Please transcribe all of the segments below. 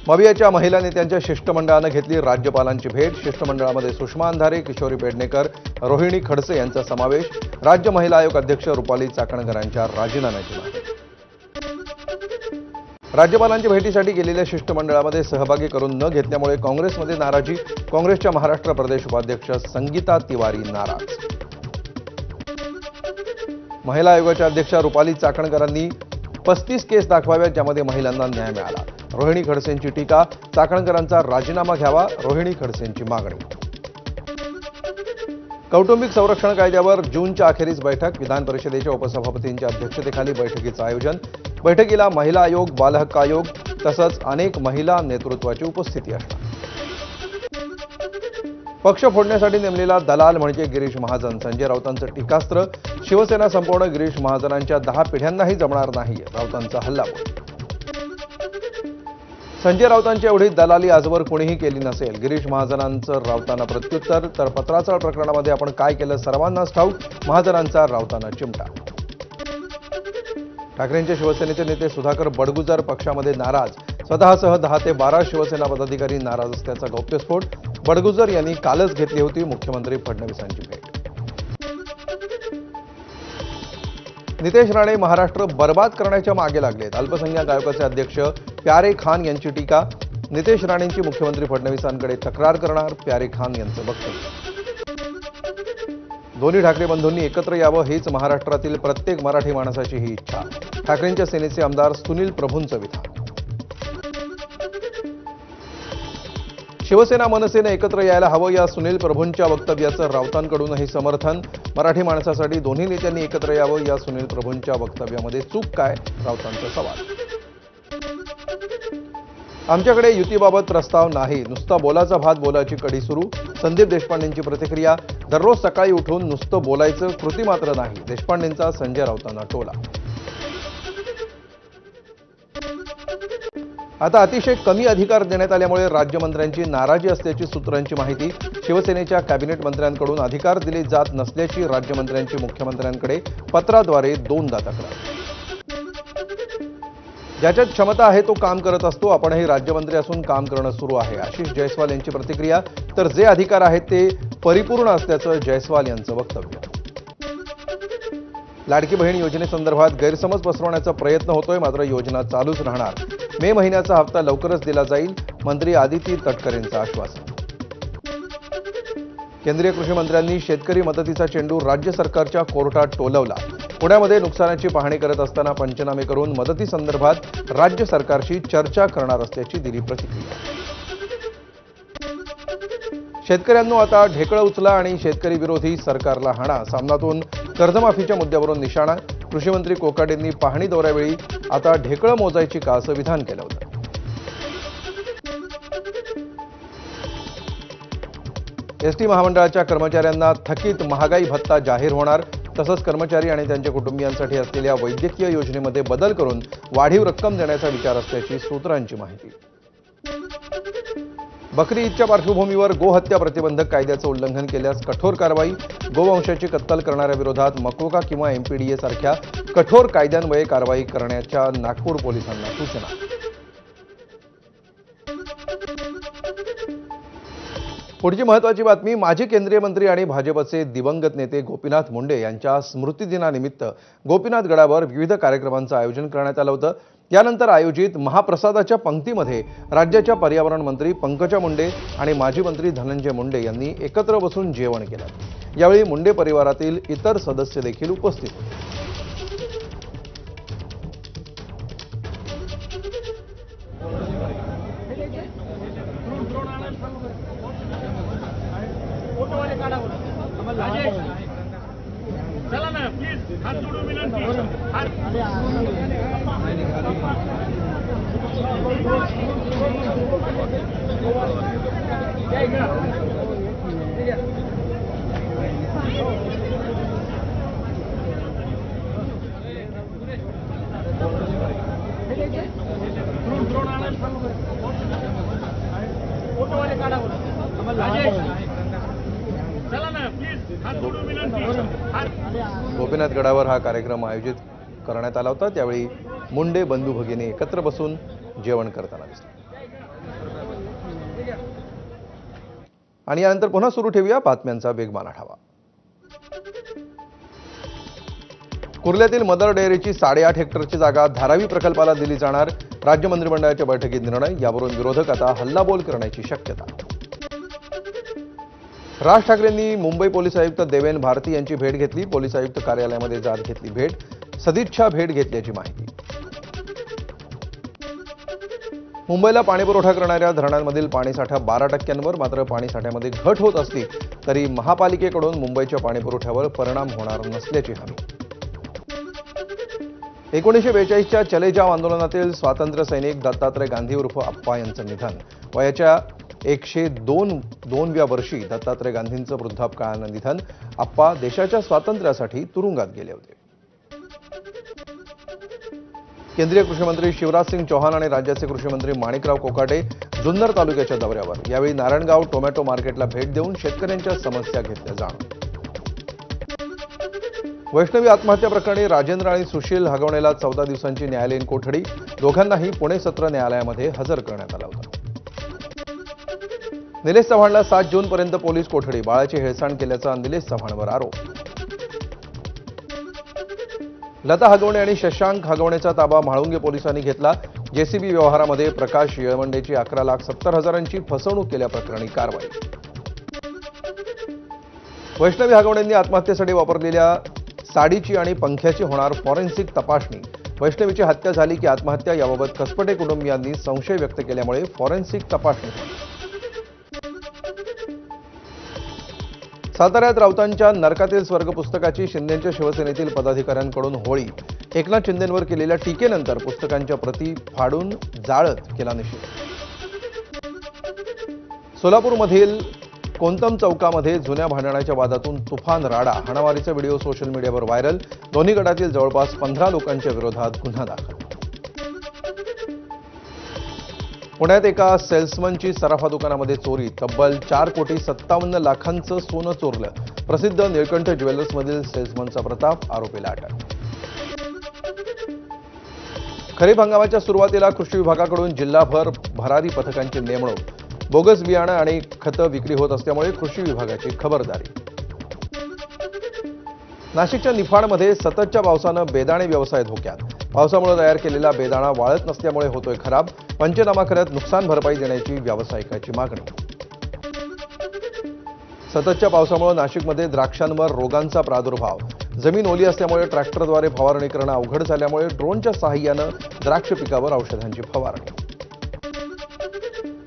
मवियाच्या महिला नेत्यांच्या शिष्टमंडळानं घेतली राज्यपालांची भेट। शिष्टमंडळामध्ये सुषमा अंधारे, किशोरी पेडणेकर, रोहिणी खडसे यांचा समावेश। राज्य महिला आयोग अध्यक्ष रुपाली चाकणकरांच्या राजीनाम्याची मागणी। राज्यपालांच्या भेटीसाठी गेलेल्या शिष्टमंडळामध्ये सहभागी करून न घेतल्यामुळे काँग्रेसमध्ये नाराजी। काँग्रेसच्या महाराष्ट्र प्रदेश उपाध्यक्ष संगीता तिवारी नाराज। महिला आयोगाच्या अध्यक्षा रुपाली चाकणकरांनी 35 केस दाखवाव्यात ज्यामध्ये महिलांना न्याय मिळाला। रोहिणी खडसेंची टीका, चाकणकरांचा राजीनामा घ्यावा, रोहिणी खडसेंची मागणी। कौटुंबिक संरक्षण कायद्यावर जूनच्या अखेरीस बैठक। विधान परिषदेच्या उपसभापतींच्या अध्यक्षतेखाली बैठकीचं आयोजन। बैठकीला महिला आयोग, बालहक्क आयोग तसंच अनेक महिला नेतृत्वाची उपस्थिती असणार। पक्ष फोडण्यासाठी नेमलेला दलाल म्हणजे गिरीश महाजन। संजय राऊतांचं टीकास्त्र, शिवसेना संपवणं गिरीश महाजनांच्या 10 पिढ्यांनाही जमणार नाही, राऊतांचा हल्लाबोल। संजय राऊतांची एवढी दलाली आजवर कोणीही केली नसेल, गिरीश महाजनांचं राऊतांना प्रत्युत्तर। तर पत्राचाळ प्रकरणामध्ये आपण काय केलं सर्वांनाच ठाऊक, महाजनांचा राऊतांना चिमटा। ठाकरेंचे शिवसेनेचे नेते सुधाकर बडगुजर पक्षामध्ये नाराज। स्वतःसह 10 ते 12 शिवसेना पदाधिकारी नाराज असल्याचा गौप्यस्फोट। बडगुजर यांनी कालच घेतली होती मुख्यमंत्री फडणवीसांची भेट। नितेश राणे महाराष्ट्र बर्बाद करण्याच्या मागे लागलेत। अल्पसंख्याक आयोगाचे अध्यक्ष प्यारे खान यांची टीका। नितेश राणेंची मुख्यमंत्री फडणवीसांकडे तक्रार करणार, प्यारे खान यांचं वक्तव्य। दोन्ही ठाकरे बंधूंनी एकत्र यावं हीच महाराष्ट्रातील प्रत्येक मराठी माणसाची ही इच्छा। ठाकरेंच्या सेनेचे आमदार सुनील प्रभूंचं विधान। शिवसेना मनसेने एकत्र यायला हवं या सुनील प्रभूंच्या वक्तव्याचं राऊतांकडूनही समर्थन। मराठी माणसासाठी दोन्ही नेत्यांनी एकत्र यावं या सुनील प्रभूंच्या वक्तव्यामध्ये चूक काय, राऊतांचा सवाल। आमच्याकडे युतीबाबत प्रस्ताव नाही, नुसता बोलाचा भात बोलाची कडी सुरू। संदीप देशपांडेंची प्रतिक्रिया, दररोज सकाळी उठून नुसतं बोलायचं, कृती मात्र नाही। देशपांडेंचा संजय राऊतांना टोला। आता अतिशय कमी अधिकार देण्यात आल्यामुळे राज्यमंत्र्यांची नाराजी असल्याची सूत्रांची माहिती। शिवसेनेच्या कॅबिनेट मंत्र्यांकडून अधिकार दिले जात नसल्याची राज्यमंत्र्यांची मुख्यमंत्र्यांकडे पत्राद्वारे 2दा तक्रार। ज्याच्यात क्षमता आहे तो काम करत असतो, आपणही राज्यमंत्री असून काम करणं सुरू आहे। आशिष जयस्वाल यांची प्रतिक्रिया, तर जे अधिकार आहेत ते परिपूर्ण असल्याचं जयस्वाल यांचं वक्तव्य। लाडकी बहीण योजनेसंदर्भात गैरसमज पसरवण्याचा प्रयत्न होतोय, मात्र योजना चालूच राहणार। मे महिन्याचा हप्ता लवकरच दिला जाईल, मंत्री आदिती तटकरेंचं आश्वासन। केंद्रीय कृषी मंत्र्यांनी शेतकरी मदतीचा चेंडू राज्य सरकारच्या कोर्टात टोलवला। पुण्यामध्ये नुकसानाची पाहणी करत असताना पंचनामे करून मदतीसंदर्भात राज्य सरकारशी चर्चा करणार असल्याची दिली प्रतिक्रिया। शेतकऱ्यांनो आता ढेकळं उचला आणि शेतकरी विरोधी सरकारला हाणा। सामनातून कर्जमाफीच्या मुद्द्यावरून निशाणा। कृषी मंत्री कोकाटेंनी पाहणी दौऱ्यावेळी आता ढेकळं मोजायची का असं विधान केलं होतं। एसटी महामंडळाच्या कर्मचाऱ्यांना थकीत महागाई भत्ता जाहीर होणार, तसंच कर्मचारी आणि त्यांच्या कुटुंबियांसाठी असलेल्या वैद्यकीय योजनेमध्ये बदल करून वाढीव रक्कम देण्याचा विचार असल्याची सूत्रांची माहिती। बकरी ईदच्या पार्श्वभूमीवर गोहत्या प्रतिबंधक कायद्याचं उल्लंघन केल्यास कठोर कारवाई। गोवंशाची कत्तल करणाऱ्या विरोधात मकोका किंवा MPDA सारख्या कठोर कायद्यान्वये कारवाई करण्याच्या नागपूर पोलिसांना सूचना। पुढची महत्त्वाची बातमी, माजी केंद्रीय मंत्री आणि भाजपचे दिवंगत नेते गोपीनाथ मुंडे यांच्या स्मृतिदिनानिमित्त गोपीनाथ गडावर विविध कार्यक्रमांचं आयोजन करण्यात आलं होतं। यानंतर आयोजित महाप्रसादाच्या पंक्तीमध्ये राज्याच्या पर्यावरण मंत्री पंकजा मुंडे आणि माजी मंत्री धनंजय मुंडे यांनी एकत्र बसून जेवण केलं। यावेळी मुंडे परिवारातील इतर सदस्य देखील उपस्थित होते। चला ना प्लीज, हात जोडून विनंती। गोपीनाथ गडावर हा कार्यक्रम आयोजित करण्यात आला होता। त्यावेळी मुंडे बंधू भगिनी एकत्र बसून जेवण करताना दिसले। आणि यानंतर पुन्हा सुरू ठेवूया बातम्यांचा वेगवान आढावा. कुर्ल्यातील मदर डेअरीची 8.5 हेक्टरची जागा धारावी प्रकल्पाला दिली जाणार. राज्य मंत्रिमंडळाच्या बैठकीत निर्णय. यावरून विरोधक आता हल्लाबोल करण्याची शक्यता. राज ठाकरेंनी मुंबई पोलीस आयुक्त देवेन भारती यांची भेट घेतली. पोलीस आयुक्त कार्यालयामध्ये जात घेतली भेट. सदिच्छा भेट घेतल्याची माहिती. मुंबईला पाणीपुरवठा करणाऱ्या धरणांमधील पाणीसाठा 12%वर. मात्र पाणीसाठ्यामध्ये घट होत असली तरी महापालिकेकडून मुंबईच्या पाणीपुरवठ्यावर परिणाम होणार नसल्याची हमी. 1942च्या चले जाव आंदोलनातील स्वातंत्र्य सैनिक दत्तात्रय गांधी उर्फ आप्पा यांचं निधन. वयाच्या 102व्या वर्षी दत्तात्रय गांधींचं वृद्धापकाळानं निधन. आप्पा देशाच्या स्वातंत्र्यासाठी तुरुंगात गेले होते. केंद्रीय कृषी मंत्री शिवराज सिंग चौहान आणि राज्याचे कृषी मंत्री माणिकराव कोकाटे जुन्नर तालुक्याच्या दौऱ्यावर. यावेळी नारायणगाव टोमॅटो मार्केटला भेट देऊन शेतकऱ्यांच्या समस्या घेतल्या जाणार. वैष्णवी आत्महत्या प्रकरणी राजेंद्र आणि सुशील हगवणेला 14 दिवसांची न्यायालयीन कोठडी. दोघांनाही पुणे सत्र न्यायालयामध्ये हजर करण्यात आलं होतं. निलेश चव्हाणला 7 जूनपर्यंत पोलीस कोठडी. बाळाची हेळसांड केल्याचा निलेश चव्हाणवर आरोप. लता हगवणे आणि शशांक हगवणेचा ताबा म्हाळुंगे पोलिसांनी घेतला. जेसीबी व्यवहारामध्ये प्रकाश येळवंडेची 11,70,000ची फसवणूक केल्याप्रकरणी कारवाई. वैष्णवी हगवणेंनी आत्महत्येसाठी वापरलेल्या साडीची आणि पंख्याची होणार फॉरेन्सिक तपासणी. वैष्णवीची हत्या झाली की आत्महत्या याबाबत कसपटे कुटुंबियांनी संशय व्यक्त केल्यामुळे फॉरेन्सिक तपासणी. साताऱ्यात राऊतांच्या नरकातील स्वर्ग पुस्तकाची शिंदेच्या शिवसेनेतील पदाधिकाऱ्यांकडून होळी. एकनाथ शिंदेंवर केलेल्या टीकेनंतर पुस्तकांच्या प्रती फाडून जाळत केला निषेध. सोलापूरमधील कोंतम चौकामध्ये जुन्या भांडणाच्या वादातून तुफान राडा. हाणामारीचा व्हिडिओ सोशल मीडियावर व्हायरल. दोन्ही गटातील जवळपास 15 लोकांच्या विरोधात गुन्हा दाखल. पुण्यात एका सेल्समनची सराफा दुकानामध्ये चोरी. तब्बल 4,57,00,000चं सोनं चोरलं. प्रसिद्ध निळकंठ ज्वेलर्समधील सेल्समनचा प्रताप, आरोपीला अटक. खरीप हंगामाच्या सुरुवातीला कृषी विभागाकडून जिल्हाभर भरारी पथकांची नेमणूक. बोगस बियाणं आणि खतं विक्री होत असल्यामुळे कृषी विभागाची खबरदारी. नाशिकच्या निफाडमध्ये सततच्या पावसानं बेदाणे व्यवसाय धोक्यात. पावसामुळे तयार केलेला बेदाणा वाळत नसल्यामुळे होतोय खराब. पंचनामा करत नुकसान भरपाई देण्याची व्यावसायिकाची मागणी. सततच्या पावसामुळे नाशिकमध्ये द्राक्षांवर रोगांचा प्रादुर्भाव. जमीन ओली असल्यामुळे ट्रॅक्टरद्वारे फवारणी करणं अवघड झाल्यामुळे ड्रोनच्या सहाय्यानं द्राक्ष पिकावर औषधांची फवारणी.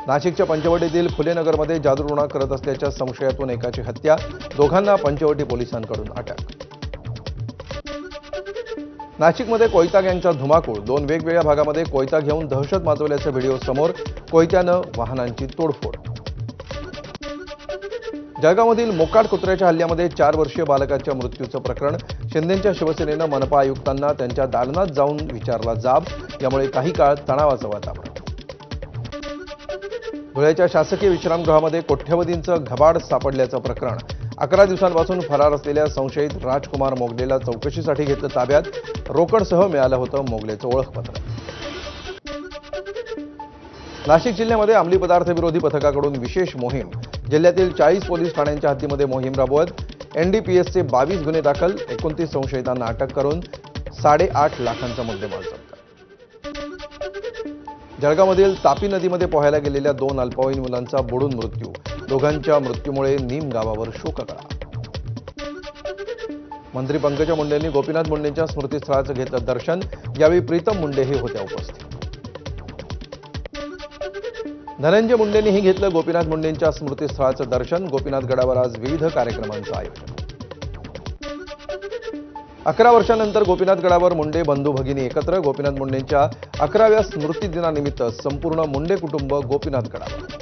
नाशिकच्या पंचवटीतील फुलेनगरमध्ये जादूटोणा करत असल्याच्या संशयातून एकाची हत्या. दोघांना पंचवटी पोलिसांकडून अटक. नाशिकमध्ये कोयता गँगचा धुमाकूळ. 2 वेगवेगळ्या भागामध्ये कोयता घेऊन दहशत माजवल्याचा व्हिडिओ समोर. कोयत्यानं वाहनांची तोडफोड. जळगावमधील मोकाट कुत्र्याच्या हल्ल्यामध्ये 4 वर्षीय बालकाच्या मृत्यूचं प्रकरण. शिंदेच्या शिवसेनेनं मनपा आयुक्तांना त्यांच्या दालनात जाऊन विचारला जाब. यामुळे काही काळ तणावाचं वातावरण. धुळ्याच्या शासकीय विश्रामगृहामध्ये कोट्यवधींचं घबाड सापडल्याचं प्रकरण. 11 दिवसांपासून फरार असलेल्या संशयित राजकुमार मोगलेला चौकशीसाठी घेतलं ताब्यात. रोकडसह मिळालं होतं मोगलेचं ओळखपत्र. नाशिक जिल्ह्यामध्ये अंमली पदार्थ विरोधी पथकाकडून विशेष मोहीम. जिल्ह्यातील 40 पोलीस ठाण्यांच्या हद्दीमध्ये मोहीम राबवत एनडीपीएसचे 22 गुन्हे दाखल. 29 संशयितांना अटक करून 8.5 लाखांचा मुद्देमाल जप्त. जळगावमधील तापी नदीमध्ये पोहायला गेलेल्या 2 अल्पवयीन मुलांचा बुडून मृत्यू. दोघांच्या मृत्यूमुळे नीम गावावर शोककळा. मंत्री पंकजा मुंडेंनी गोपीनाथ मुंडेंच्या स्मृतीस्थळाचं घेतलं दर्शन. यावेळी प्रीतम मुंडे हे होत्या उपस्थित. धनंजय मुंडेंनीही घेतलं गोपीनाथ मुंडेंच्या स्मृतीस्थळाचं दर्शन. गोपीनाथ गडावर आज विविध कार्यक्रमांचं आयोजन. 11 वर्षांनंतर गोपीनाथ गडावर मुंडे बंधू भगिनी एकत्र. गोपीनाथ मुंडेंच्या 11व्या स्मृतिदिनानिमित्त संपूर्ण मुंडे कुटुंब गोपीनाथ गडावर.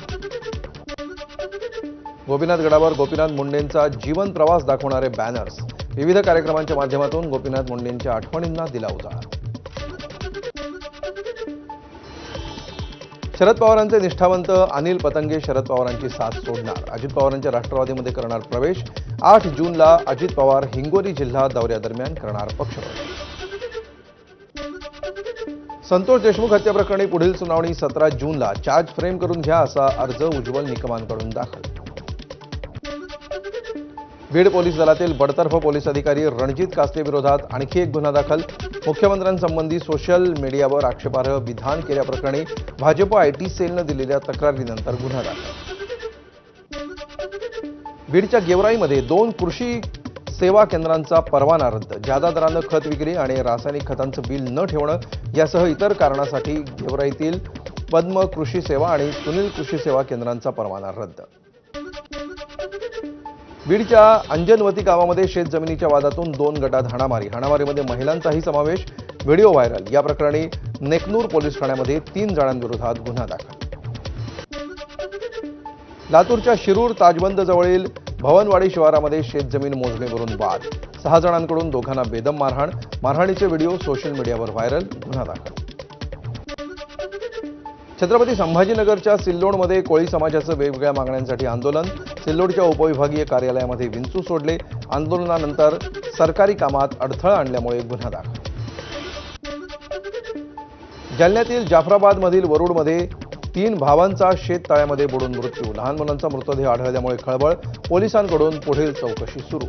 गोपीनाथ गडावर गोपीनाथ मुंडेंचा जीवन प्रवास दाखवणारे बॅनर्स. विविध कार्यक्रमांच्या माध्यमातून गोपीनाथ मुंडेंच्या आठवणींना दिला उजाळा. शरद पवारांचे निष्ठावंत अनिल पतंगे शरद पवारांची साथ सोडणार. अजित पवारांच्या राष्ट्रवादीमध्ये करणार प्रवेश. 8 जूनला अजित पवार हिंगोली जिल्हा दौऱ्यादरम्यान करणार पक्षप्रवेश. संतोष देशमुख हत्या प्रकरणी पुढील सुनावणी 17 जूनला. चार्ज फ्रेम करून घ्या असा अर्ज उज्ज्वल निकमांकडून दाखल. बीड पोलीस दलातील बडतर्फ पोलीस अधिकारी रणजित कास्ते विरोधात आणखी एक गुन्हा दाखल. मुख्यमंत्र्यांसंबंधी सोशल मीडियावर आक्षेपार्ह विधान केल्याप्रकरणी भाजप आयटी सेलनं दिलेल्या तक्रारीनंतर गुन्हा दाखल. बीडच्या गेवराईमध्ये 2 कृषी सेवा केंद्रांचा परवाना रद्द. जादा दरानं खत विक्री आणि रासायनिक खतांचं बिल न ठेवणं यासह इतर कारणासाठी गेवराईतील पद्म कृषी सेवा आणि सुनील कृषी सेवा केंद्रांचा परवाना रद्द. बीडच्या अंजनवती गावामध्ये शेतजमिनीच्या वादातून 2 गटात हाणामारीमध्ये महिलांचाही समावेश. Video viral. या प्रकरणी नेकनूर पोलीस ठाण्यामध्ये 3 जणांविरोधात गुन्हा दाखल. लातूरच्या शिरूर ताजबंद जवळील भवनवाडी शिवारामध्ये शेतजमीन मोजणीवरून वाद. 6 जणांकडून दोघांना बेदम मारहाण. मारहाणीचे व्हिडिओ सोशल मीडियावर व्हायरल. गुन्हा दाखल. छत्रपती संभाजीनगरच्या सिल्लोडमध्ये कोळी समाजाचं वेगवेगळ्या मागण्यांसाठी आंदोलन. सिल्लोडच्या उपविभागीय कार्यालयामध्ये विंचू सोडले. आंदोलनानंतर सरकारी कामात अडथळा आणल्यामुळे गुन्हा दाखल. जालन्यातील जाफराबादमधील वरुडमध्ये 3 भावांचा शेततळ्यामध्ये बुडून मृत्यू. लहान मुलांचा मृतदेह आढळल्यामुळे खळबळ. पोलिसांकडून पुढील चौकशी सुरू.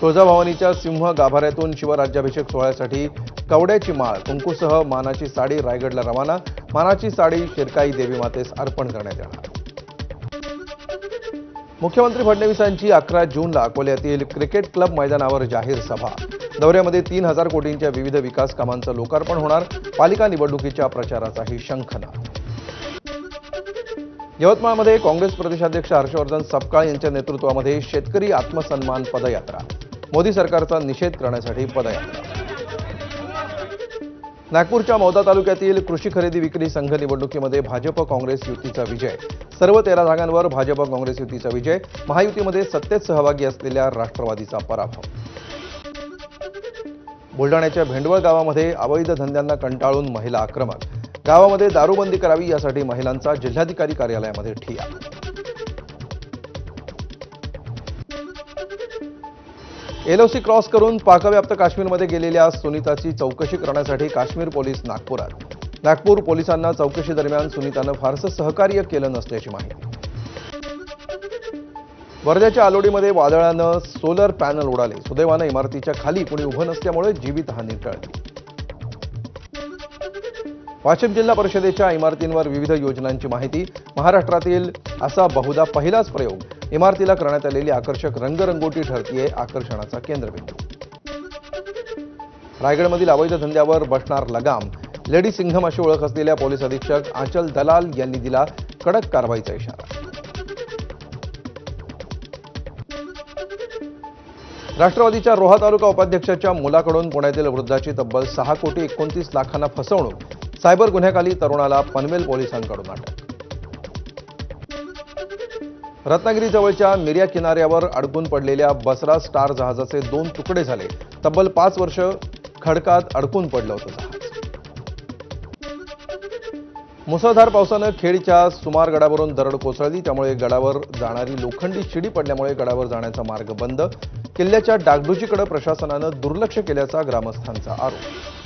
तुळजाभवानीच्या सिंह गाभाऱ्यातून शिवराज्याभिषेक सोहळ्यासाठी कवड्याची माळ, कुंकूसह मानाची साडी रायगडला रवाना. मानाची साडी शिरकाई देवी मातेस अर्पण करण्यात येणार. मुख्यमंत्री फडणवीसांची 11 जूनला अकोल्यातील क्रिकेट क्लब मैदानावर जाहीर सभा. दौऱ्यामध्ये 3,000 कोटींच्या विविध विकास कामांचं लोकार्पण होणार. पालिका निवडणुकीच्या प्रचाराचाही शंखनाद. यवतमाळमध्ये काँग्रेस प्रदेशाध्यक्ष हर्षवर्धन सपकाळ यांच्या नेतृत्वामध्ये शेतकरी आत्मसन्मान पदयात्रा. मोदी सरकारचा निषेध करण्यासाठी पदयात्रा. नागपूरच्या मौदा तालुक्यातील कृषी खरेदी विक्री संघ निवडणुकीमध्ये भाजप काँग्रेस युतीचा विजय. सर्व 13 जागांवर भाजप काँग्रेस युतीचा विजय. महायुतीमध्ये सत्तेत सहभागी असलेल्या राष्ट्रवादीचा पराभव. बुलढाण्याच्या भेंडवळ गावामध्ये अवैध धंद्यांना कंटाळून महिला आक्रमक. गावामध्ये दारूबंदी करावी यासाठी महिलांचा जिल्हाधिकारी कार्यालयामध्ये ठिय्या. एलओसी क्रॉस करून पाकव्याप्त काश्मीरमध्ये गेलेल्या सुनीताची चौकशी करण्यासाठी काश्मीर पोलीस नागपुरात. नागपूर पोलिसांना चौकशी दरम्यान सुनीतानं फारसं सहकार्य केलं नसल्याची माहिती. वर्ध्याच्या आलोडीमध्ये वादळानं सोलर पॅनल उडाले. सुदैवानं इमारतीच्या खाली कुणी उभं नसल्यामुळे जीवितहानी टळली. वाशिम जिल्हा परिषदेच्या इमारतींवर विविध योजनांची माहिती. महाराष्ट्रातील असा बहुधा पहिलाच प्रयोग. इमारतीला करण्यात आलेली आकर्षक रंगरंगोटी ठरतीये आकर्षणाचा केंद्रबिंदू. रायगडमधील अवैध धंद्यावर बसणार लगाम. लेडी सिंघम अशी ओळख असलेल्या पोलीस अधीक्षक आंचल दलाल यांनी दिला कडक कारवाईचा इशारा. राष्ट्रवादीच्या रोहा तालुका उपाध्यक्षाच्या मुलाकडून पुण्यातील वृद्धाची तब्बल 6,29 लाखांना फसवणूक. सायबर गुन्ह्याखाली तरुणाला पनवेल पोलिसांकडून अटक. रत्नागिरी जवळच्या मिर्या किनाऱ्यावर अडकून पडलेल्या बसरा स्टार जहाजाचे 2 तुकडे झाले. तब्बल 5 वर्ष खडकात अडकून पडलं होतं जहाज. मुसळधार पावसानं खेडच्या सुमार गडावरून दरड कोसळली. त्यामुळे गडावर जाणारी लोखंडी शिडी पडल्यामुळे गडावर जाण्याचा मार्ग बंद. किल्ल्याच्या डागडुजीकडे प्रशासनानं दुर्लक्ष केल्याचा ग्रामस्थांचा आरोप.